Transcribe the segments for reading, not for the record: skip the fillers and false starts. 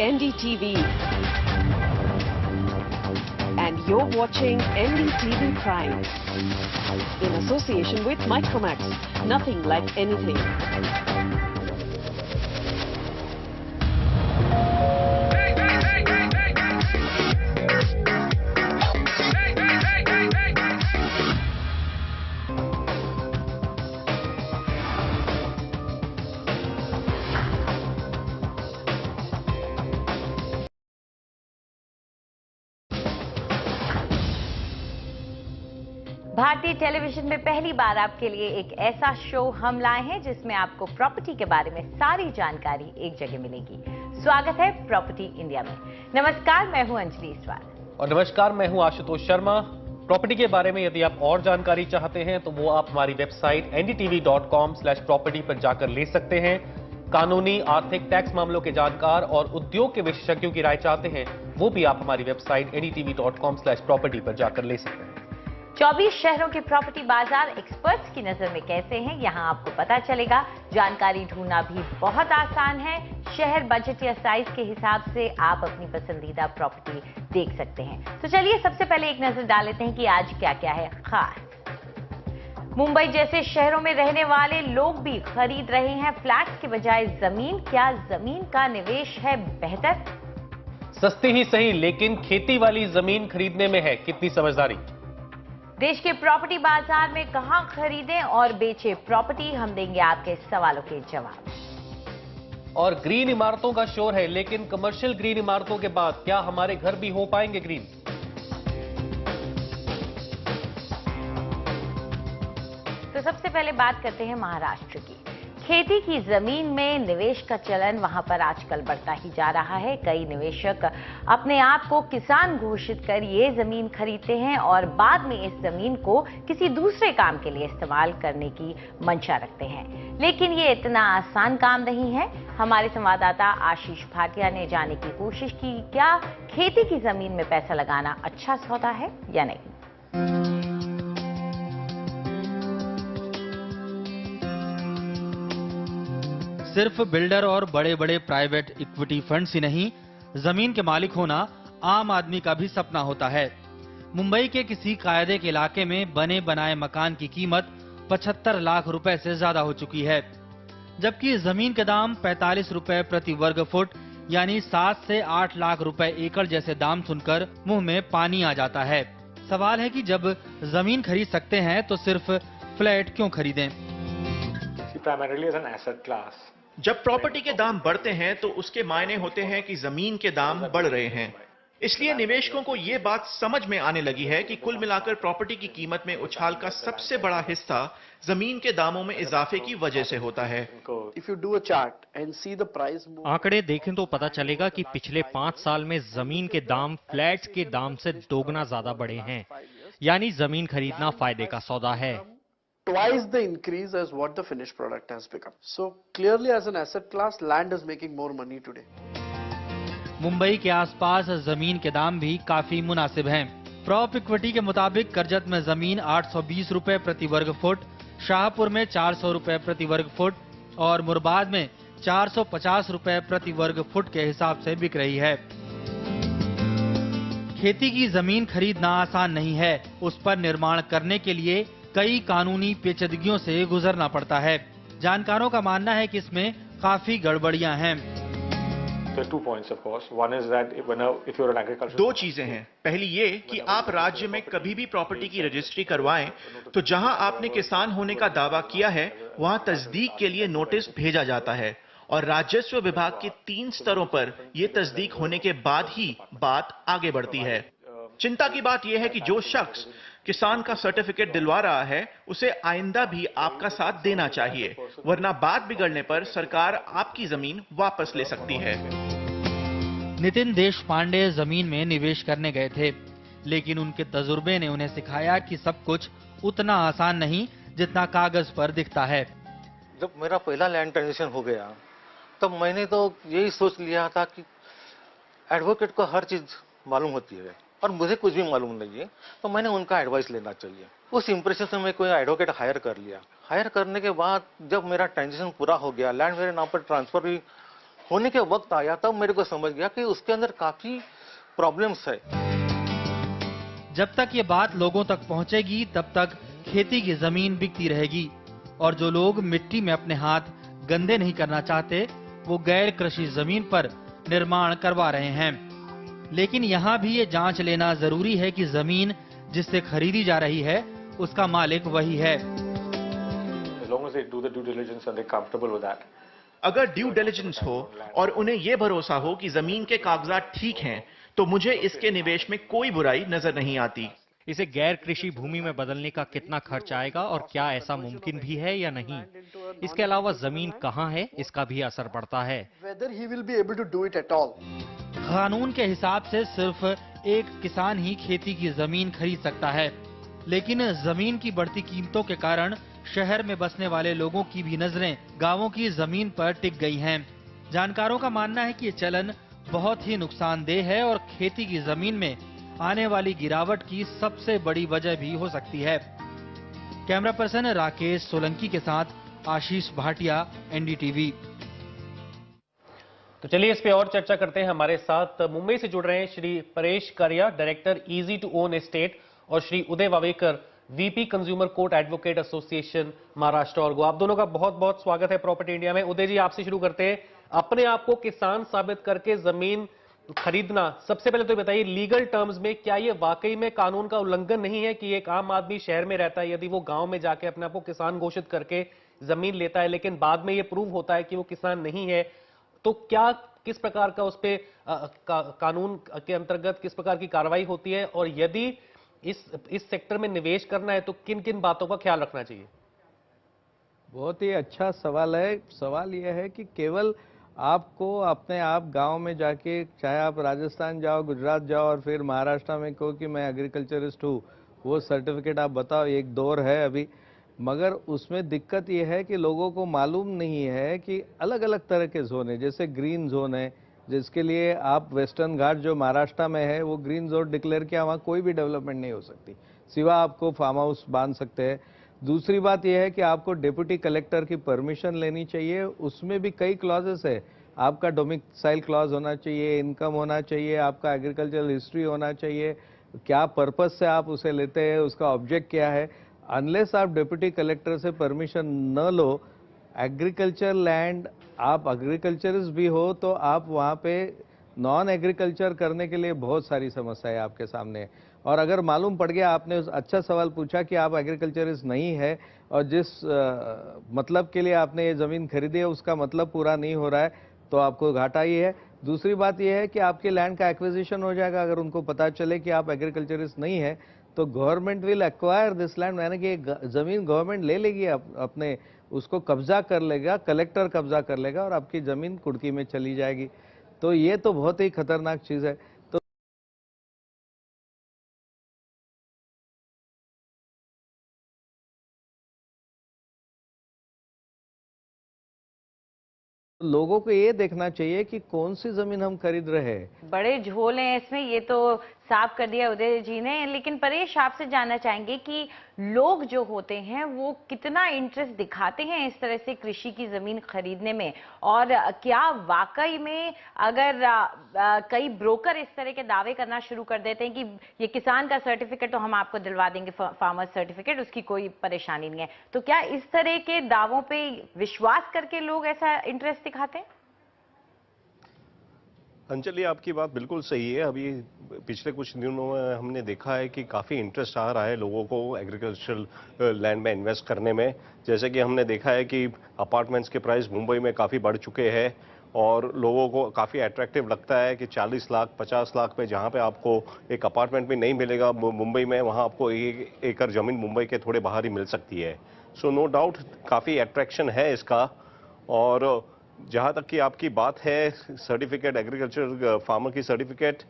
NDTV. And you're watching NDTV Prime. In association with Micromax. Nothing like anything. भारतीय television में पहली बार आपके लिए एक ऐसा शो हम लाए हैं जिसमें आपको प्रॉपर्टी के बारे में सारी जानकारी एक जगह मिलेगी। स्वागत है प्रॉपर्टी इंडिया में। नमस्कार, मैं हूं अंजलि ईश्वर। और नमस्कार, मैं हूं आशुतोष शर्मा। प्रॉपर्टी के बारे में यदि आप और जानकारी चाहते हैं तो वो आप हमारी वेबसाइट ndtv.com/property पर जाकर ले सकते हैं। कानूनी, आर्थिक, टैक्स मामलों के जानकार और उद्योग के विशेषज्ञों की राय चाहते हैं वो भी आप हमारी वेबसाइट ndtv.com/property पर जाकर ले सकते हैं। 24 शहरों के प्रॉपर्टी बाजार एक्सपर्ट्स की नजर में कैसे हैं, यहां आपको पता चलेगा। जानकारी ढूंढना भी बहुत आसान है। शहर, बजट या साइज के हिसाब से आप अपनी पसंदीदा प्रॉपर्टी देख सकते हैं। तो चलिए सबसे पहले एक नजर डाल लेते हैं कि आज क्या क्या है खास। मुंबई जैसे शहरों में रहने वाले लोग भी खरीद रहे हैं फ्लैट्स के बजाय जमीन। क्या जमीन का निवेश है बेहतर? सस्ती ही सही, लेकिन खेती वाली जमीन खरीदने में है कितनी समझदारी। देश के प्रॉपर्टी बाजार में कहां खरीदें और बेचें प्रॉपर्टी, हम देंगे आपके सवालों के जवाब। और ग्रीन इमारतों का शोर है, लेकिन कमर्शियल ग्रीन इमारतों के बाद क्या हमारे घर भी हो पाएंगे ग्रीन। तो सबसे पहले बात करते हैं महाराष्ट्र की। खेती की जमीन में निवेश का चलन वहां पर आजकल बढ़ता ही जा रहा है। कई निवेशक अपने आप को किसान घोषित कर ये जमीन खरीदते हैं और बाद में इस जमीन को किसी दूसरे काम के लिए इस्तेमाल करने की मंशा रखते हैं। लेकिन ये इतना आसान काम नहीं है। हमारे संवाददाता आशीष भाटिया ने जानने की कोशिश की, क्या खेती की जमीन में पैसा लगाना अच्छा सौदा है या नहीं। सिर्फ बिल्डर और बड़े बड़े प्राइवेट इक्विटी फंड्स ही नहीं, जमीन के मालिक होना आम आदमी का भी सपना होता है। मुंबई के किसी कायदे के इलाके में बने बनाए मकान की कीमत 75 लाख रुपए से ज्यादा हो चुकी है, जबकि जमीन के दाम 45 रुपए प्रति वर्ग फुट यानी 7 से 8 लाख रुपए एकड़ जैसे दाम सुनकर मुंह में पानी आ जाता है। सवाल है कि जब जमीन खरीद सकते हैं तो सिर्फ फ्लैट क्यों खरीदें? जब प्रॉपर्टी के दाम बढ़ते हैं तो उसके मायने होते हैं कि जमीन के दाम बढ़ रहे हैं। इसलिए निवेशकों को ये बात समझ में आने लगी है कि कुल मिलाकर प्रॉपर्टी की कीमत में उछाल का सबसे बड़ा हिस्सा जमीन के दामों में इजाफे की वजह से होता है। आंकड़े देखें तो पता चलेगा कि पिछले 5 साल में जमीन के दाम फ्लैट्स के दाम से दोगुना ज्यादा बढ़े हैं, यानी जमीन खरीदना फायदे का सौदा है। Twice the increase as what the finished product has become. So clearly as an asset class, land is making more money today. Mumbai के आसपास जमीन के दाम भी काफी मुनासिब हैं। प्रॉप इक्विटी के मुताबिक करजत में जमीन 820 रुपए प्रति वर्ग फुट, शाहपुर में 400 रुपए प्रति वर्ग फुट और मुरबाद में 450 रुपए प्रति वर्ग फुट के हिसाब से बिक रही है। खेती की जमीन खरीदना आसान नहीं है। उस पर निर्माण करने के लिए कई कानूनी पेचीदगियों से गुजरना पड़ता है। जानकारों का मानना है कि इसमें काफी गड़बड़ियां हैं। दो चीजें हैं। पहली ये कि आप राज्य में कभी भी प्रॉपर्टी की रजिस्ट्री करवाएं तो जहां आपने किसान होने का दावा किया है वहां तस्दीक के लिए नोटिस भेजा जाता है और राजस्व विभाग के 3 स्तरों पर यह तस्दीक होने के बाद ही बात आगे बढ़ती है। चिंता की बात यह है कि जो शख्स किसान का सर्टिफिकेट दिलवा रहा है उसे आइंदा भी आपका साथ देना चाहिए, वरना बात बिगड़ने पर सरकार आपकी जमीन वापस ले सकती है। नितिन देशपांडे जमीन में निवेश करने गए थे, लेकिन उनके तजुर्बे ने उन्हें सिखाया कि सब कुछ उतना आसान नहीं जितना कागज पर दिखता है। जब मेरा पहला लैंड ट्रांजेक्शन हो गया तब मैंने तो यही सोच लिया था कि एडवोकेट को हर चीज मालूम होती है और मुझे कुछ भी मालूम नहीं है, तो मैंने उनका एडवाइस लेना चाहिए। उस इंप्रेशन से मैं कोई एडवोकेट हायर कर लिया। हायर करने के बाद जब मेरा ट्रांजेक्शन पूरा हो गया, लैंड मेरे नाम पर ट्रांसफर भी होने के वक्त आया तब मेरे को समझ गया कि उसके अंदर काफी प्रॉब्लम्स है। जब तक ये बात लोगों तक पहुंचेगी तब तक खेती की जमीन बिकती रहेगी और जो लोग मिट्टी में अपने हाथ गंदे नहीं करना चाहते वो गैर कृषि जमीन पर निर्माण करवा रहे हैं। लेकिन यहाँ भी ये जांच लेना जरूरी है कि जमीन जिससे खरीदी जा रही है उसका मालिक वही है। अगर ड्यू डिलिजेंस हो और उन्हें यह भरोसा हो कि जमीन के कागजात ठीक हैं, तो मुझे इसके निवेश में कोई बुराई नजर नहीं आती। इसे गैर कृषि भूमि में बदलने का कितना खर्च आएगा और क्या ऐसा मुमकिन भी है या नहीं। इसके अलावा जमीन कहाँ है इसका भी असर पड़ता है। कानून के हिसाब से सिर्फ एक किसान ही खेती की जमीन खरीद सकता है, लेकिन जमीन की बढ़ती कीमतों के कारण शहर में बसने वाले लोगों की भी नजरें गांवों की जमीन पर टिक गई हैं। जानकारों का मानना है कि ये चलन बहुत ही नुकसानदेह है और खेती की जमीन में आने वाली गिरावट की सबसे बड़ी वजह भी हो सकती है। कैमरा पर्सन राकेश सोलंकी के साथ आशीष भाटिया, एनडीटीवी। तो चलिए इस पे और चर्चा करते हैं। हमारे साथ मुंबई से जुड़ रहे हैं Shri Paresh Kariya, director easy to own estate, और Shri Uday Vavekar, VP consumer court advocate association Maharashtra और गोवा। आप दोनों का बहुत बहुत स्वागत है प्रॉपर्टी इंडिया में। उदय जी, आपसे शुरू करते हैं। अपने आप को किसान साबित करके जमीन खरीदना, सबसे पहले तो बताइए लीगल टर्म्स में क्या ये वाकई में कानून का उल्लंघन नहीं है कि एक आम आदमी शहर में रहता है, यदि वो गांव में जाके अपने आप को किसान घोषित करके जमीन लेता है लेकिन बाद में ये प्रूव होता है कि वो किसान नहीं है, तो क्या किस प्रकार का उस पे कानून के अंतर्गत किस प्रकार की कार्रवाई होती है, और यदि इस सेक्टर में निवेश करना है तो किन किन बातों का ख्याल रखना चाहिए? बहुत ही अच्छा सवाल है। सवाल यह है कि केवल आपको अपने आप गांव में जाके, चाहे आप राजस्थान जाओ, गुजरात जाओ और फिर महाराष्ट्र में कहो कि मैं एग्रीकल्चरिस्ट हूँ, वो सर्टिफिकेट आप बताओ, एक दौर है अभी। मगर उसमें दिक्कत ये है कि लोगों को मालूम नहीं है कि अलग अलग तरह के जोन है। जैसे ग्रीन जोन है, जिसके लिए आप वेस्टर्न घाट जो महाराष्ट्र में है वो ग्रीन जोन डिक्लेयर किया, वहाँ कोई भी डेवलपमेंट नहीं हो सकती, सिवा आपको फार्म हाउस बांध सकते हैं। दूसरी बात यह है कि आपको डिप्टी कलेक्टर की परमिशन लेनी चाहिए। उसमें भी कई क्लॉजेस है। आपका डोमिसाइल क्लॉज होना चाहिए, इनकम होना चाहिए, आपका एग्रीकल्चरल हिस्ट्री होना चाहिए, क्या पर्पज से आप उसे लेते हैं, उसका ऑब्जेक्ट क्या है। अनलेस आप डिप्टी कलेक्टर से परमिशन न लो, एग्रीकल्चर लैंड, आप एग्रीकल्चरिस्ट भी हो तो आप वहाँ पे नॉन एग्रीकल्चर करने के लिए बहुत सारी समस्याएं आपके सामने है। और अगर मालूम पड़ गया, आपने अच्छा सवाल पूछा कि आप एग्रीकल्चरिस्ट नहीं है और जिस मतलब के लिए आपने ये ज़मीन खरीदी है उसका मतलब पूरा नहीं हो रहा है, तो आपको घाटा ही है। दूसरी बात यह है कि आपके लैंड का एक्विजिशन हो जाएगा। अगर उनको पता चले कि आप एग्रीकल्चरिस्ट नहीं है तो government will acquire this land, यानी कि ज़मीन गवर्नमेंट ले लेगी अपने, उसको कब्जा कर लेगा, कलेक्टर कब्जा कर लेगा और आपकी ज़मीन कुर्की में चली जाएगी। तो ये तो बहुत ही खतरनाक चीज़ है। तो लोगों को ये देखना चाहिए कि कौन सी जमीन हम खरीद रहे हैं। बड़े झोल हैं इसमें, ये तो साफ कर दिया उदय जी ने। लेकिन परेश, आपसे जानना चाहेंगे कि लोग जो होते हैं वो कितना इंटरेस्ट दिखाते हैं इस तरह से कृषि की जमीन खरीदने में, और क्या वाकई में अगर कई ब्रोकर इस तरह के दावे करना शुरू कर देते हैं कि ये किसान का सर्टिफिकेट तो हम आपको दिलवा देंगे, फार्मर सर्टिफिकेट, उसकी कोई परेशानी नहीं है, तो क्या इस तरह के दावों पे विश्वास करके लोग ऐसा इंटरेस्ट दिखाते हैं? अंजलि, आपकी बात बिल्कुल सही है। अभी पिछले कुछ दिनों में हमने देखा है कि काफ़ी इंटरेस्ट आ रहा है लोगों को एग्रीकल्चरल लैंड में इन्वेस्ट करने में। जैसे कि हमने देखा है कि अपार्टमेंट्स के प्राइस मुंबई में काफ़ी बढ़ चुके हैं और लोगों को काफ़ी अट्रैक्टिव लगता है कि 40 लाख 50 लाख में जहाँ पे आपको एक अपार्टमेंट भी नहीं मिलेगा मुंबई में, वहाँ आपको 1 एकड़ ज़मीन मुंबई के थोड़े बाहर ही मिल सकती है। सो नो डाउट काफ़ी अट्रैक्शन है इसका। और जहाँ तक कि आपकी बात है सर्टिफिकेट, एग्रीकल्चर फार्मर की सर्टिफिकेट,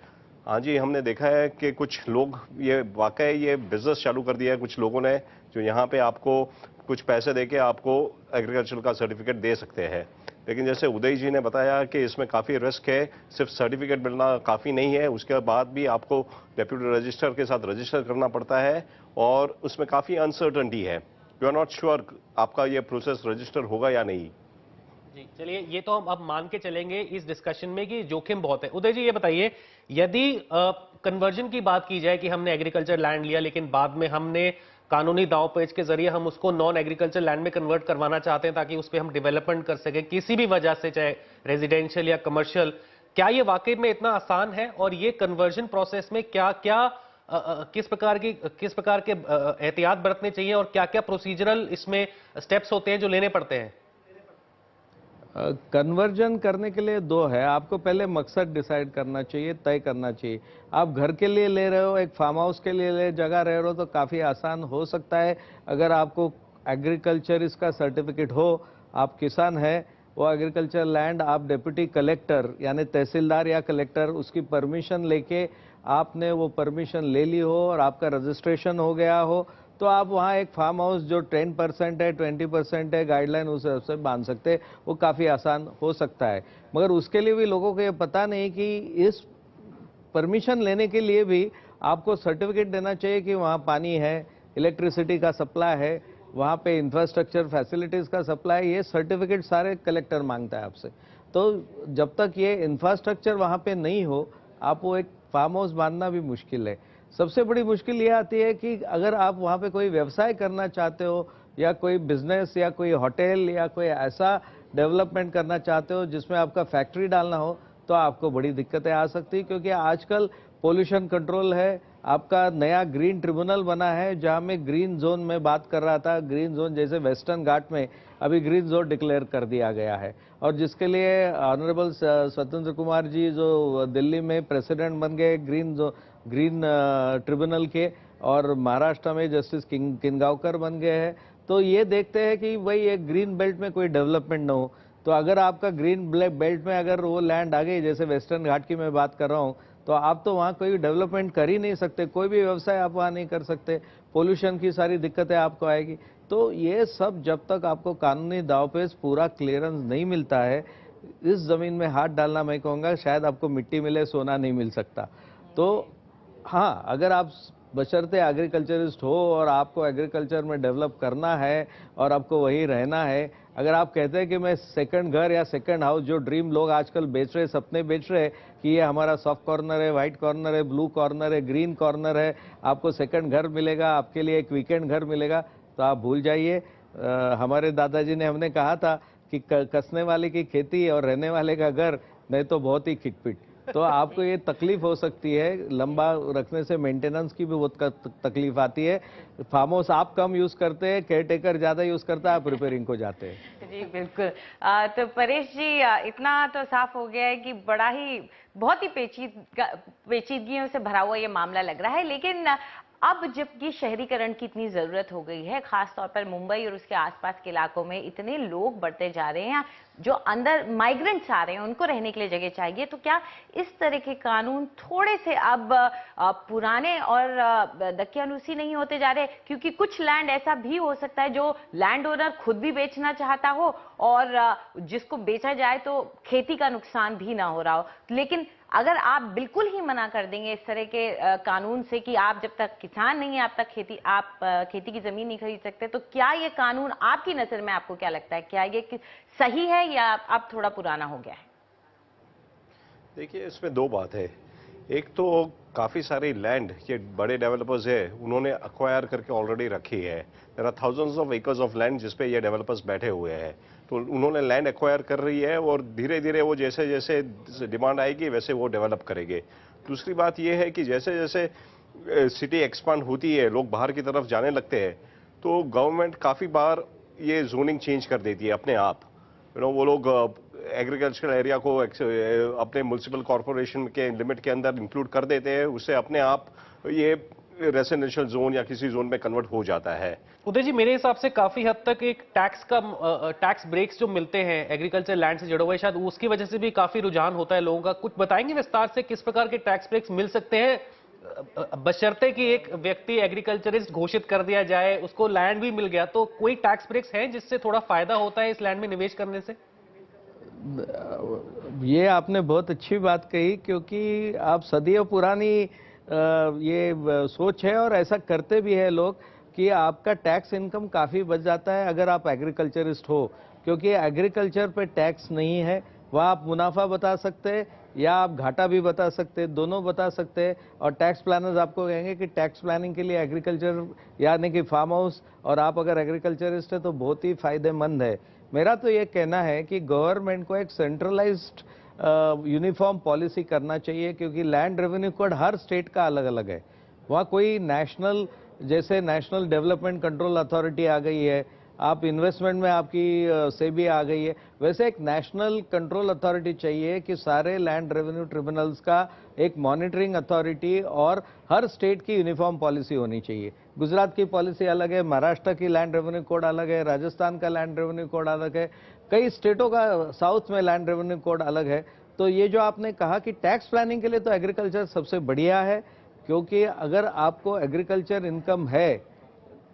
हाँ जी, हमने देखा है कि कुछ लोग ये वाकई ये बिजनेस चालू कर दिया है कुछ लोगों ने, जो यहाँ पे आपको कुछ पैसे देके आपको एग्रीकल्चर का सर्टिफिकेट दे सकते हैं। लेकिन जैसे उदय जी ने बताया कि इसमें काफ़ी रिस्क है, सिर्फ सर्टिफिकेट मिलना काफ़ी नहीं है, उसके बाद भी आपको डेप्यूटी रजिस्टर के साथ रजिस्टर करना पड़ता है और उसमें काफ़ी अनसर्टनिटी है। यू आर नॉट श्योर आपका ये प्रोसेस रजिस्टर होगा या नहीं। जी चलिए, ये तो हम अब मान के चलेंगे इस डिस्कशन में कि जोखिम बहुत है। उदय जी ये बताइए, यदि कन्वर्जन की बात की जाए कि हमने एग्रीकल्चर लैंड लिया लेकिन बाद में हमने कानूनी दांव पेच के जरिए हम उसको नॉन एग्रीकल्चर लैंड में कन्वर्ट करवाना चाहते हैं ताकि उस पर हम डेवलपमेंट कर सकें किसी भी वजह से, चाहे रेजिडेंशियल या कमर्शियल, क्या ये वाकई में इतना आसान है? और ये कन्वर्जन प्रोसेस में क्या क्या किस प्रकार के एहतियात बरतने चाहिए और क्या क्या प्रोसीजरल इसमें स्टेप्स होते हैं जो लेने पड़ते हैं? कन्वर्जन करने के लिए दो है, आपको पहले मकसद डिसाइड करना चाहिए, तय करना चाहिए। आप घर के लिए ले रहे हो, एक फार्म हाउस के लिए ले जगह रह रहे हो तो काफ़ी आसान हो सकता है। अगर आपको एग्रीकल्चरिस्ट का सर्टिफिकेट हो, आप किसान है, वो एग्रीकल्चर लैंड आप डिप्टी कलेक्टर यानी तहसीलदार या कलेक्टर उसकी परमिशन लेके आपने वो परमिशन ले ली हो और आपका रजिस्ट्रेशन हो गया हो, तो आप वहाँ एक फार्म हाउस जो 10% है, 20% है, गाइडलाइन उस हिसाब से बांध सकते हैं। वो काफ़ी आसान हो सकता है, मगर उसके लिए भी लोगों को ये पता नहीं कि इस परमिशन लेने के लिए भी आपको सर्टिफिकेट देना चाहिए कि वहाँ पानी है, इलेक्ट्रिसिटी का सप्लाई है, वहाँ पे इंफ्रास्ट्रक्चर फैसिलिटीज़ का सप्लाई, ये सर्टिफिकेट सारे कलेक्टर मांगता है आपसे। तो जब तक ये इंफ्रास्ट्रक्चर वहाँ पे नहीं हो, आप वो एक फार्म हाउस बांधना भी मुश्किल है। सबसे बड़ी मुश्किल ये आती है कि अगर आप वहाँ पे कोई व्यवसाय करना चाहते हो या कोई बिजनेस या कोई होटल या कोई ऐसा डेवलपमेंट करना चाहते हो जिसमें आपका फैक्ट्री डालना हो, तो आपको बड़ी दिक्कतें आ सकती है, क्योंकि आजकल पोल्यूशन कंट्रोल है, आपका नया ग्रीन ट्रिब्यूनल बना है जहाँ में ग्रीन जोन में बात कर रहा था, ग्रीन जोन जैसे वेस्टर्न घाट में अभी ग्रीन जोन डिक्लेयर कर दिया गया है, और जिसके लिए ऑनरेबल स्वतंत्र कुमार जी जो दिल्ली में प्रेसिडेंट बन गए ग्रीन ट्रिब्यूनल के, और महाराष्ट्र में जस्टिस किनगांवकर बन गए हैं। तो ये देखते हैं कि भाई एक ग्रीन बेल्ट में कोई डेवलपमेंट ना हो। तो अगर आपका ग्रीन बेल्ट में अगर वो लैंड आ गई, जैसे वेस्टर्न घाट की मैं बात कर रहा हूँ, तो आप तो वहाँ कोई डेवलपमेंट कर ही नहीं सकते, कोई भी व्यवसाय आप वहाँ नहीं कर सकते, पोल्यूशन की सारी दिक्कतें आपको आएगी। तो ये सब जब तक आपको कानूनी दावपेच पूरा क्लियरेंस नहीं मिलता है, इस ज़मीन में हाथ डालना मैं कहूँगा शायद आपको मिट्टी मिले सोना नहीं मिल सकता। तो हाँ, अगर आप बशर्ते एग्रीकल्चरिस्ट हो और आपको एग्रीकल्चर में डेवलप करना है और आपको वहीं रहना है, अगर आप कहते हैं कि मैं सेकंड घर या सेकंड हाउस, जो ड्रीम लोग आजकल बेच रहे, सपने बेच रहे कि ये हमारा सॉफ्ट कॉर्नर है, वाइट कॉर्नर है, ब्लू कॉर्नर है, ग्रीन कॉर्नर है, आपको सेकंड घर मिलेगा, आपके लिए एक वीकेंड घर मिलेगा, तो आप भूल जाइए। हमारे दादाजी ने हमने कहा था कि कसने वाले की खेती और रहने वाले का घर, नहीं तो बहुत ही खिटपिट। तो आपको ये तकलीफ हो सकती है, लंबा रखने से मेंटेनेंस की भी बहुत तकलीफ आती है। फार्म हाउस आप कम यूज करते हैं, केयर टेकर ज्यादा यूज करता है, आप रिपेयरिंग को जाते हैं। जी बिल्कुल। तो परेश जी, इतना तो साफ हो गया है कि बड़ा ही बहुत ही पेचीदगियों से भरा हुआ ये मामला लग रहा है, लेकिन अब जबकि शहरीकरण की इतनी जरूरत हो गई है, खासतौर पर मुंबई और उसके आसपास के इलाकों में इतने लोग बढ़ते जा रहे हैं, जो अंदर माइग्रेंट्स आ रहे हैं, उनको रहने के लिए जगह चाहिए, तो क्या इस तरह के कानून थोड़े से अब पुराने और दकियानूसी नहीं होते जा रहे? क्योंकि कुछ लैंड ऐसा भी हो सकता है जो लैंड ओनर खुद भी बेचना चाहता हो और जिसको बेचा जाए तो खेती का नुकसान भी ना हो रहा हो। लेकिन अगर आप बिल्कुल ही मना कर देंगे इस तरह के कानून से कि आप जब तक किसान नहीं है आप तक खेती की जमीन नहीं खरीद सकते, तो क्या ये कानून आपकी नजर में, आपको क्या लगता है, क्या ये सही है या अब थोड़ा पुराना हो गया है? देखिए, इसमें दो बात है। एक तो काफ़ी सारी लैंड ये बड़े डेवलपर्स है उन्होंने अक्वायर करके ऑलरेडी रखी है। There are thousands of acres of land जिस पे ये डेवलपर्स बैठे हुए हैं, तो उन्होंने लैंड एक्वायर कर रही है और धीरे धीरे वो जैसे जैसे डिमांड आएगी वैसे वो डेवलप करेंगे। दूसरी बात ये है कि जैसे जैसे सिटी एक्सपांड होती है, लोग बाहर की तरफ जाने लगते हैं, तो गवर्नमेंट काफ़ी बार ये जोनिंग चेंज कर देती है अपने आप। वो लोग एग्रीकल्चरल एरिया को अपने म्युनिसिपल कॉरपोरेशन के लिमिट के अंदर इंक्लूड कर देते हैं, उससे अपने आप ये रेसिडेंशियल जोन या किसी जोन में कन्वर्ट हो जाता है। उदय जी, मेरे हिसाब से काफी हद तक एक टैक्स ब्रेक्स जो मिलते हैं एग्रीकल्चर लैंड से जुड़े हुए, शायद उसकी वजह से भी काफी रुझान होता है लोगों का। कुछ बताएंगे विस्तार से किस प्रकार के टैक्स ब्रेक्स मिल सकते हैं, बशर्ते कि एक व्यक्ति एग्रीकल्चरिस्ट घोषित कर दिया जाए, उसको लैंड भी मिल गया, तो कोई टैक्स ब्रेक्स हैं जिससे थोड़ा फायदा होता है इस लैंड में निवेश करने से? ये आपने बहुत अच्छी बात कही, क्योंकि आप सदियों पुरानी ये सोच है और ऐसा करते भी है लोग कि आपका टैक्स इनकम काफ़ी बच जाता है अगर आप एग्रीकल्चरिस्ट हो। क्योंकि एग्रीकल्चर पे टैक्स नहीं है। वहाँ आप मुनाफा बता सकते हैं या आप घाटा भी बता सकते हैं, दोनों बता सकते हैं। और टैक्स प्लानर्स आपको कहेंगे कि टैक्स प्लानिंग के लिए एग्रीकल्चर यानी कि फार्म हाउस, और आप अगर एग्रीकल्चरिस्ट है तो बहुत ही फायदेमंद है। मेरा तो ये कहना है कि गवर्नमेंट को एक सेंट्रलाइज्ड यूनिफॉर्म पॉलिसी करना चाहिए, क्योंकि लैंड रेवेन्यू कोड हर स्टेट का अलग अलग है। वहाँ कोई नेशनल, जैसे नेशनल डेवलपमेंट कंट्रोल अथॉरिटी आ गई है, आप इन्वेस्टमेंट में आपकी सेबी आ गई है, वैसे एक नेशनल कंट्रोल अथॉरिटी चाहिए कि सारे लैंड रेवेन्यू ट्रिब्यूनल्स का एक मॉनिटरिंग अथॉरिटी, और हर स्टेट की यूनिफॉर्म पॉलिसी होनी चाहिए। गुजरात की पॉलिसी अलग है, महाराष्ट्र की लैंड रेवेन्यू कोड अलग है, राजस्थान का लैंड रेवेन्यू कोड अलग है, कई स्टेटों का साउथ में लैंड रेवेन्यू कोड अलग है। तो ये जो आपने कहा कि टैक्स प्लानिंग के लिए तो एग्रीकल्चर सबसे बढ़िया है, क्योंकि अगर आपको एग्रीकल्चर इनकम है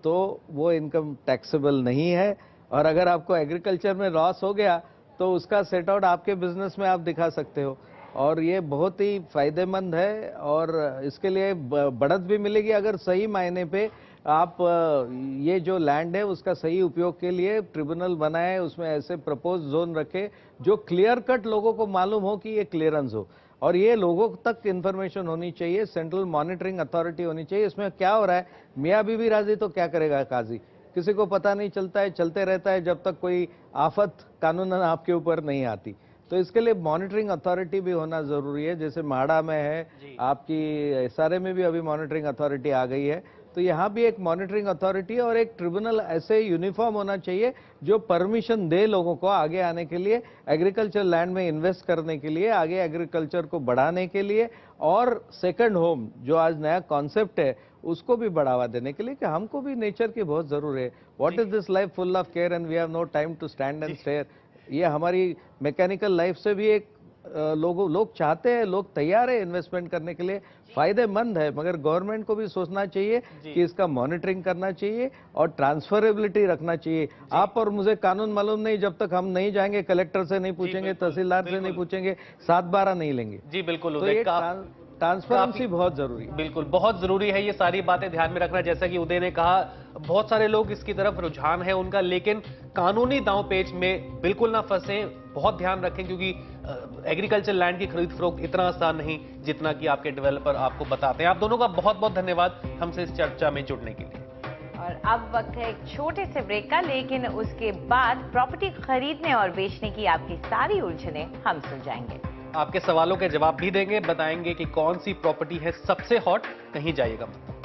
तो वो इनकम टैक्सेबल नहीं है, और अगर आपको एग्रीकल्चर में लॉस हो गया तो उसका सेट आउट आपके बिजनेस में आप दिखा सकते हो, और ये बहुत ही फायदेमंद है। और इसके लिए बढ़त भी मिलेगी अगर सही मायने पे आप ये जो लैंड है उसका सही उपयोग के लिए ट्रिब्यूनल बनाए, उसमें ऐसे प्रपोज जोन रखे जो क्लियर कट लोगों को मालूम हो कि ये क्लियरेंस हो, और ये लोगों तक इन्फॉर्मेशन होनी चाहिए, सेंट्रल मॉनिटरिंग अथॉरिटी होनी चाहिए। इसमें क्या हो रहा है, मियाँ बीवी राजी तो क्या करेगा काजी, किसी को पता नहीं चलता है, चलते रहता है जब तक कोई आफत कानूनन आपके ऊपर नहीं आती। तो इसके लिए मॉनिटरिंग अथॉरिटी भी होना जरूरी है, जैसे माड़ा में है, आपकी एसआरए में भी अभी मॉनिटरिंग अथॉरिटी आ गई है। तो यहाँ भी एक मॉनिटरिंग अथॉरिटी और एक ट्रिब्यूनल ऐसे यूनिफॉर्म होना चाहिए जो परमिशन दे लोगों को आगे आने के लिए, एग्रीकल्चर लैंड में इन्वेस्ट करने के लिए, आगे एग्रीकल्चर को बढ़ाने के लिए, और सेकंड होम जो आज नया कॉन्सेप्ट है उसको भी बढ़ावा देने के लिए, कि हमको भी नेचर की बहुत जरूरत है। What is this life full of care and we have no time to stand and stare. ये हमारी मैकेनिकल लाइफ से भी एक लोग चाहते हैं, लोग तैयार है इन्वेस्टमेंट करने के लिए, फायदेमंद है, मगर गवर्नमेंट को भी सोचना चाहिए कि इसका मॉनिटरिंग करना चाहिए और ट्रांसफरेबिलिटी रखना चाहिए। आप और मुझे कानून मालूम नहीं, जब तक हम नहीं जाएंगे, कलेक्टर से नहीं पूछेंगे, तहसीलदार से नहीं पूछेंगे, 7/12 नहीं लेंगे। जी बिल्कुल, तो ये ट्रांसपेरेंसी बहुत जरूरी है। बिल्कुल बहुत जरूरी है, ये सारी बातें ध्यान में रखना। जैसा कि उदय ने कहा, बहुत सारे लोग इसकी तरफ रुझान है उनका, लेकिन कानूनी दांव पेच में बिल्कुल ना फंसे, बहुत ध्यान रखें, क्योंकि एग्रीकल्चर लैंड की खरीद फरोख्त इतना आसान नहीं जितना कि आपके डेवलपर आपको बताते हैं। आप दोनों का बहुत बहुत धन्यवाद हमसे इस चर्चा में जुड़ने के लिए। और अब वक्त है एक छोटे से ब्रेक का, लेकिन उसके बाद प्रॉपर्टी खरीदने और बेचने की आपकी सारी उलझनें हम सुलझाएंगे। आपके सवालों के जवाब भी देंगे, बताएंगे कि कौन सी प्रॉपर्टी है सबसे हॉट, कहीं जाइएगा मत।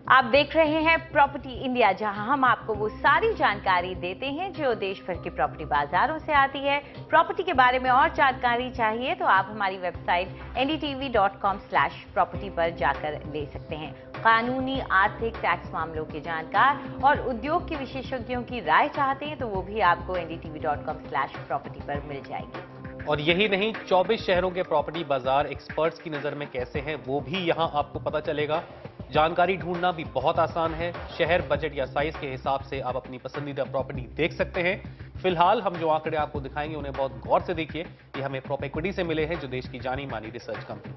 आप देख रहे हैं प्रॉपर्टी इंडिया, जहां हम आपको वो सारी जानकारी देते हैं जो देश भर के प्रॉपर्टी बाजारों से आती है। प्रॉपर्टी के बारे में और जानकारी चाहिए तो आप हमारी वेबसाइट ndtv.com/property पर जाकर ले सकते हैं। कानूनी, आर्थिक, टैक्स मामलों के जानकार और उद्योग के विशेषज्ञों की राय चाहते हैं तो वो भी आपको ndtv.com/property पर मिल जाएगी। और यही नहीं, 24 शहरों के प्रॉपर्टी बाजार एक्सपर्ट्स की नजर में कैसे हैं वो भी यहां आपको पता चलेगा। जानकारी ढूंढना भी बहुत आसान है, शहर, बजट या साइज के हिसाब से आप अपनी पसंदीदा प्रॉपर्टी देख सकते हैं। फिलहाल हम जो आंकड़े आपको दिखाएंगे उन्हें बहुत गौर से देखिए, ये हमें प्रॉपेक्विटी से मिले हैं, जो देश की जानी मानी रिसर्च कंपनी।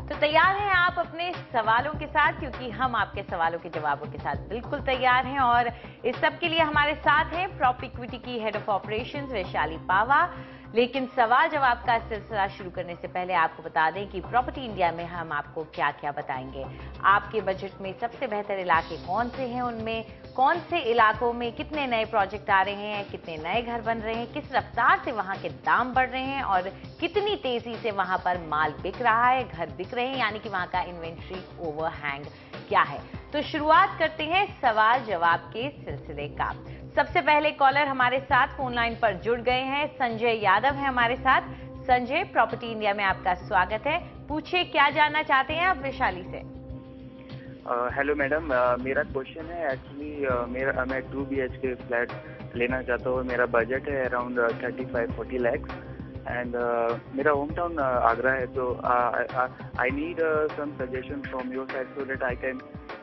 तो तैयार हैं आप अपने सवालों के साथ, क्योंकि हम आपके सवालों के जवाबों के साथ बिल्कुल तैयार हैं। और इस सब के लिए हमारे साथ हैं प्रॉपेक्विटी की हेड ऑफ ऑपरेशंस वैशाली पावा। लेकिन सवाल जवाब का सिलसिला शुरू करने से पहले आपको बता दें कि प्रॉपर्टी इंडिया में हम आपको क्या क्या बताएंगे। आपके बजट में सबसे बेहतर इलाके कौन से हैं, उनमें कौन से इलाकों में कितने नए प्रोजेक्ट आ रहे हैं, कितने नए घर बन रहे हैं, किस रफ्तार से वहां के दाम बढ़ रहे हैं और कितनी तेजी से वहां पर माल बिक रहा है, घर बिक रहे हैं, यानी कि वहां का इन्वेंट्री ओवरहैंग क्या है। तो शुरुआत करते हैं सवाल जवाब के सिलसिले का। सबसे पहले कॉलर हमारे साथ फोन लाइन पर जुड़ गए हैं, संजय यादव है हमारे साथ। संजय, प्रॉपर्टी इंडिया में आपका स्वागत है, पूछिए क्या जानना चाहते हैं आप वैशाली से। हेलो मैडम, मेरा क्वेश्चन है एक्चुअली मैं 2 BHK फ्लैट लेना चाहता हूँ। मेरा बजट है अराउंड 35-40 लाख। एंड मेरा होम टाउन आगरा है, तो I need some suggestion from your side so that I can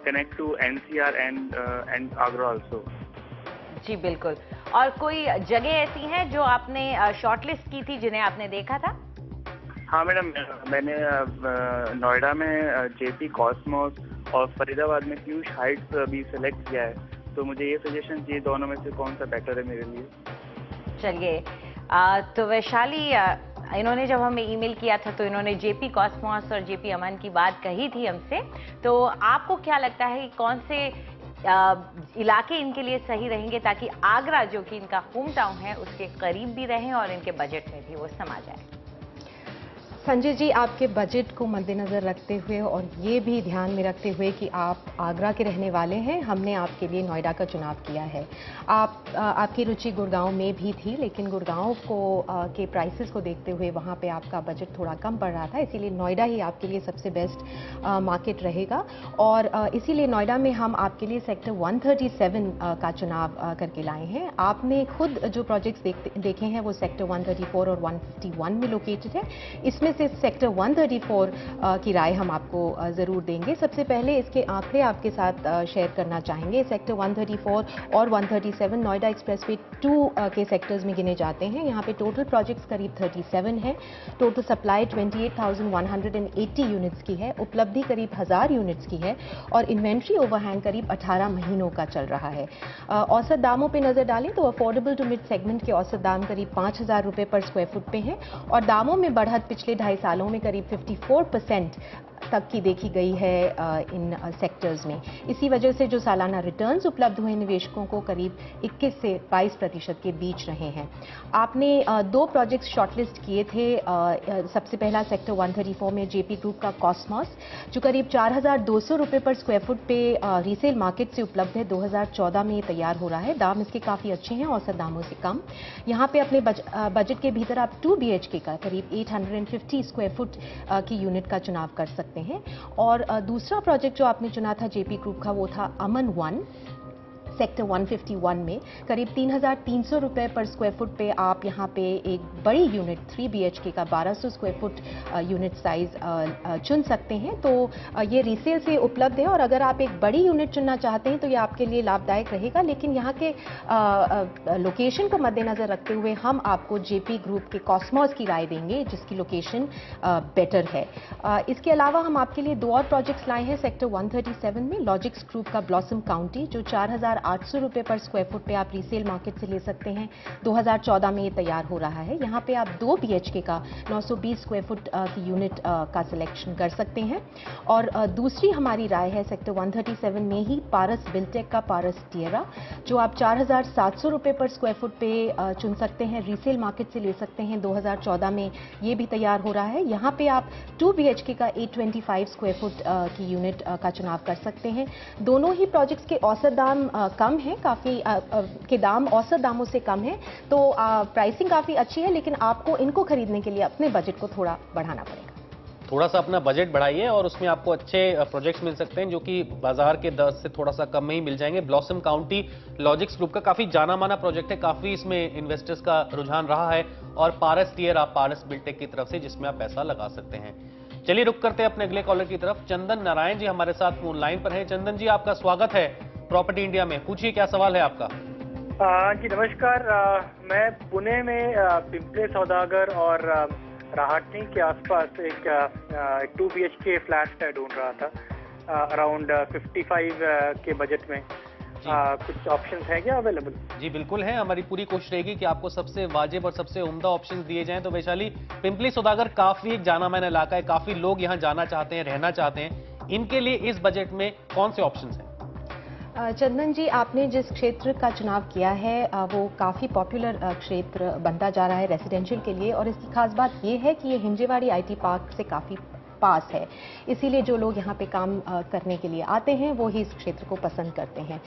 connect to NCR and Agra also. जी बिल्कुल। और कोई जगह ऐसी हैं जो आपने शॉर्टलिस्ट की थी, जिन्हें आपने देखा था? हाँ मैडम, मैंने नोएडा में जेपी कॉस्मोस और फरीदाबाद में पीयूष हाइट्स भी सिलेक्ट किया है, तो मुझे ये सजेशन चाहिए दोनों में से कौन सा बेटर है मेरे लिए। चलिए, तो वैशाली, इन्होंने जब हमें ईमेल किया था तो इन्होंने जेपी कॉस्मोस और जेपी अमन की बात कही थी हमसे, तो आपको क्या लगता है कि कौन से इलाके इनके लिए सही रहेंगे ताकि आगरा, जो कि इनका होम टाउन है, उसके करीब भी रहें और इनके बजट में भी वो समा जाए? संजय जी, आपके बजट को मद्देनज़र रखते हुए और ये भी ध्यान में रखते हुए कि आप आगरा के रहने वाले हैं, हमने आपके लिए नोएडा का चुनाव किया है। आपकी रुचि गुड़गांव में भी थी, लेकिन गुड़गांव के प्राइसेस को देखते हुए वहाँ पे आपका बजट थोड़ा कम पड़ रहा था, इसीलिए नोएडा ही आपके लिए सबसे बेस्ट मार्केट रहेगा। और इसीलिए नोएडा में हम आपके लिए सेक्टर 137 का चुनाव करके लाए हैं। आपने खुद जो प्रोजेक्ट्स देखे हैं वो सेक्टर 134 और 151 में लोकेटेड है। इसमें से सेक्टर 134 की राय हम आपको ज़रूर देंगे। सबसे पहले इसके आंकड़े आपके साथ शेयर करना चाहेंगे। सेक्टर 134 और 137 नोएडा एक्सप्रेसवे 2 के सेक्टर्स में गिने जाते हैं। यहाँ पे टोटल प्रोजेक्ट्स करीब 37 है। टोटल सप्लाई 28,180 यूनिट्स की है। उपलब्धि करीब 1000 यूनिट्स की है और इन्वेंट्री ओवरहैंग करीब 18 महीनों का चल रहा है। औसत दामों पे नजर डालें तो अफोर्डेबल टू मिड सेगमेंट के औसत दाम करीब 5,000 रुपये पर स्क्वायर फुट पे हैं और दामों में बढ़त पिछले 2.5 सालों में करीब 54% तक की देखी गई है इन सेक्टर्स में। इसी वजह से जो सालाना रिटर्न्स उपलब्ध हुए निवेशकों को करीब 21 से 22% के बीच रहे हैं। आपने 2 प्रोजेक्ट्स शॉर्टलिस्ट किए थे। सबसे पहला सेक्टर 134 में जेपी ग्रुप का कॉस्मोस, जो करीब 4,200 रुपये पर स्क्वायर फुट पे रीसेल मार्केट से उपलब्ध है। 2014 में ये तैयार हो रहा है। दाम इसके काफ़ी अच्छे हैं, औसत दामों से कम। यहाँ पे अपने बजट के भीतर आप 2 BHK का करीब 850 स्क्वायर फुट की यूनिट का चुनाव कर सकते हैं। और दूसरा प्रोजेक्ट जो आपने चुना था जेपी ग्रुप का, वो था अमन 1 सेक्टर 151 में। करीब 3,300 रुपये पर स्क्वायर फुट पे आप यहाँ पे एक बड़ी यूनिट 3 BHK का 1200 स्क्वायर फुट यूनिट साइज चुन सकते हैं। तो ये रीसेल से उपलब्ध है और अगर आप एक बड़ी यूनिट चुनना चाहते हैं तो ये आपके लिए लाभदायक रहेगा। लेकिन यहाँ के लोकेशन को मद्देनजर रखते हुए हम आपको जेपी ग्रुप के कॉस्मोस की राय देंगे, जिसकी लोकेशन बेटर है। इसके अलावा हम आपके लिए 2 और प्रोजेक्ट्स लाए हैं सेक्टर 137 में। लॉजिक्स ग्रुप का ब्लॉसम काउंटी, जो 4,800 रुपये पर स्क्वायर फुट पे आप रीसेल मार्केट से ले सकते हैं। 2014 में ये तैयार हो रहा है। यहाँ पे आप 2 BHK का 920 स्क्वायर फुट की यूनिट का सिलेक्शन कर सकते हैं। और दूसरी हमारी राय है सेक्टर 137 में ही पारस बिल्टेक का पारस टिएरा, जो आप 4,700 रुपये पर स्क्वायर फुट पे चुन सकते हैं, रीसेल मार्केट से ले सकते हैं। 2014 में ये भी तैयार हो रहा है। यहाँ पे आप 2 BHK का 825 स्क्वायर फुट की यूनिट का चुनाव कर सकते हैं। दोनों ही प्रोजेक्ट्स के औसत दाम कम है, काफ़ी के दाम औसत दामों से कम है, तो प्राइसिंग काफ़ी अच्छी है। लेकिन आपको इनको खरीदने के लिए अपने बजट को थोड़ा बढ़ाना पड़ेगा। थोड़ा सा अपना बजट बढ़ाइए और उसमें आपको अच्छे प्रोजेक्ट्स मिल सकते हैं जो कि बाजार के दर से थोड़ा सा कम में ही मिल जाएंगे। ब्लॉसम काउंटी लॉजिक्स ग्रुप का काफी जाना माना प्रोजेक्ट है, काफी इसमें इन्वेस्टर्स का रुझान रहा है। और पारस टिएरा पारस बिल्टेक की तरफ से, जिसमें आप पैसा लगा सकते हैं। चलिए रुक करते हैं अपने अगले कॉलर की तरफ। चंदन नारायण जी हमारे साथ फोन लाइन पर हैं। चंदन जी, आपका स्वागत है प्रॉपर्टी इंडिया में। पूछिए, क्या सवाल है आपका? जी नमस्कार। मैं पुणे में पिंपले सौदागर और राहटनी के आसपास एक 2 BHK फ्लैट ढूंढ रहा था अराउंड 55 के बजट में। कुछ ऑप्शंस हैं क्या अवेलेबल? जी बिल्कुल है, हमारी पूरी कोशिश रहेगी कि आपको सबसे वाजिब और सबसे उम्दा ऑप्शंस दिए जाएं। तो वैशाली, पिंपली सौदागर काफी एक जाना माना इलाका है, काफी लोग यहाँ जाना चाहते हैं, रहना चाहते हैं। इनके लिए इस बजट में कौन से ऑप्शंस हैं? चंदन जी, आपने जिस क्षेत्र का चुनाव किया है वो काफ़ी पॉपुलर क्षेत्र बनता जा रहा है रेजिडेंशियल के लिए। और इसकी खास बात ये है कि ये हिंजेवाड़ी IT पार्क से काफ़ी पास है, इसीलिए जो लोग यहाँ पे काम करने के लिए आते हैं वो ही इस क्षेत्र को पसंद करते हैं।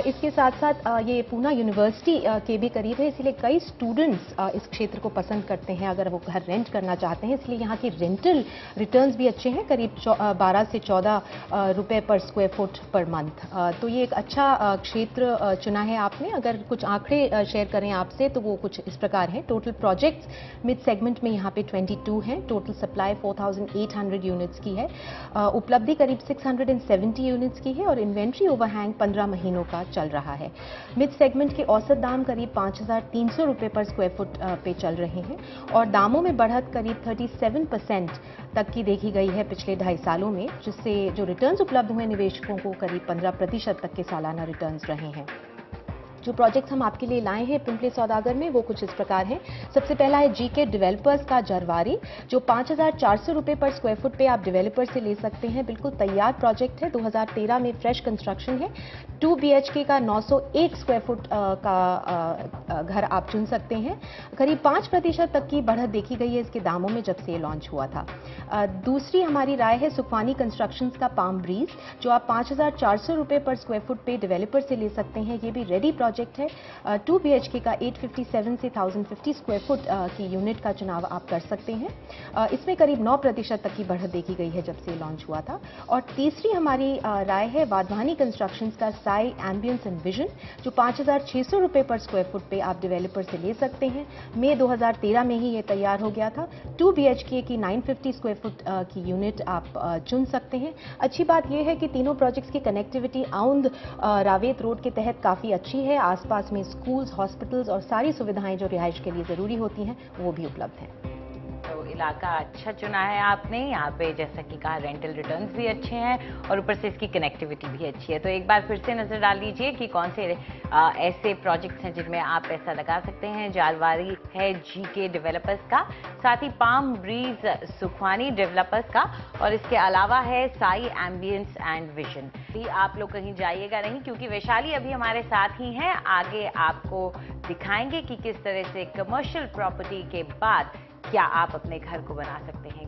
इसके साथ साथ ये पूना यूनिवर्सिटी के भी करीब है, इसलिए कई स्टूडेंट्स इस क्षेत्र को पसंद करते हैं अगर वो घर रेंट करना चाहते हैं, इसलिए यहाँ की रेंटल रिटर्न्स भी अच्छे हैं, करीब 12 से 14 रुपए पर स्क्वायर फुट पर मंथ। तो ये एक अच्छा क्षेत्र चुना है आपने। अगर कुछ आंकड़े शेयर करें आपसे तो वो कुछ इस प्रकार हैं। टोटल प्रोजेक्ट्स मिड सेगमेंट में यहाँ पे 22 हैं, टोटल सप्लाई 4800 यूनिट्स की है, उपलब्धि करीब 670 यूनिट्स की है और इन्वेंट्री ओवरहैंग 15 महीनों का चल रहा है। मिड सेगमेंट के औसत दाम करीब 5300 रुपए पर स्क्वायर फुट पे चल रहे हैं और दामों में बढ़त करीब 37% तक की देखी गई है पिछले 2.5 सालों में, जिससे जो रिटर्न्स उपलब्ध हुए निवेशकों को करीब 15% तक के सालाना रिटर्न्स रहे हैं। जो प्रोजेक्ट्स हम आपके लिए लाए हैं पिंपले सौदागर में वो कुछ इस प्रकार हैं। सबसे पहला है जीके डेवलपर्स का जरवारी, जो 5400 रुपए पर स्क्वायर फुट पे आप डेवलपर से ले सकते हैं। बिल्कुल तैयार प्रोजेक्ट है, 2013 में फ्रेश कंस्ट्रक्शन है। 2 BHK का 901 स्क्वायर फुट का घर आप चुन सकते हैं। करीब 5% तक की बढ़त देखी गई है इसके दामों में जब से ये लॉन्च हुआ था। दूसरी हमारी राय है सुखवानी कंस्ट्रक्शंस का पाम ब्रीज, जो आप 5400 रुपए पर स्क्वायर फुट पे डेवलपर से ले सकते हैं। ये भी रेडी प्रोजेक्ट है। 2 BHK का 857 से 1050 स्क्वायर फुट की यूनिट का चुनाव आप कर सकते हैं। इसमें करीब 9% तक की बढ़त देखी गई है जब से लॉन्च हुआ था। और तीसरी हमारी राय है वाधवानी कंस्ट्रक्शंस का साई एम्बियंस एंड विजन, जो 5600 रुपए पर स्क्वायर फुट पे आप डेवलपर से ले सकते हैं। मई 2013 में ही ये तैयार हो गया था। 2 BHK की 950 स्क्वायर फुट की यूनिट आप चुन सकते हैं। अच्छी बात यह है कि तीनों प्रोजेक्ट्स की कनेक्टिविटी औंध रावेत रोड के तहत काफी अच्छी है। आसपास में स्कूल्स, हॉस्पिटल्स और सारी सुविधाएं जो रिहाइश के लिए जरूरी होती हैं वो भी उपलब्ध हैं। तो इलाका अच्छा चुना है आपने। यहाँ पे जैसा कि कहा रेंटल रिटर्न्स भी अच्छे हैं और ऊपर से इसकी कनेक्टिविटी भी अच्छी है। तो एक बार फिर से नजर डाल लीजिए कि कौन से ऐसे प्रोजेक्ट्स हैं जिनमें आप पैसा लगा सकते हैं। जालवारी है जीके डेवलपर्स का, साथ ही पाम ब्रीज सुखवानी डेवलपर्स का और इसके अलावा है साई एम्बियंस एंड विजन। आप लोग कहीं जाइएगा नहीं क्योंकि वैशाली अभी हमारे साथ ही हैं। आगे आपको दिखाएंगे कि किस तरह से कमर्शियल प्रॉपर्टी के बाद क्या आप अपने घर को बना सकते हैं।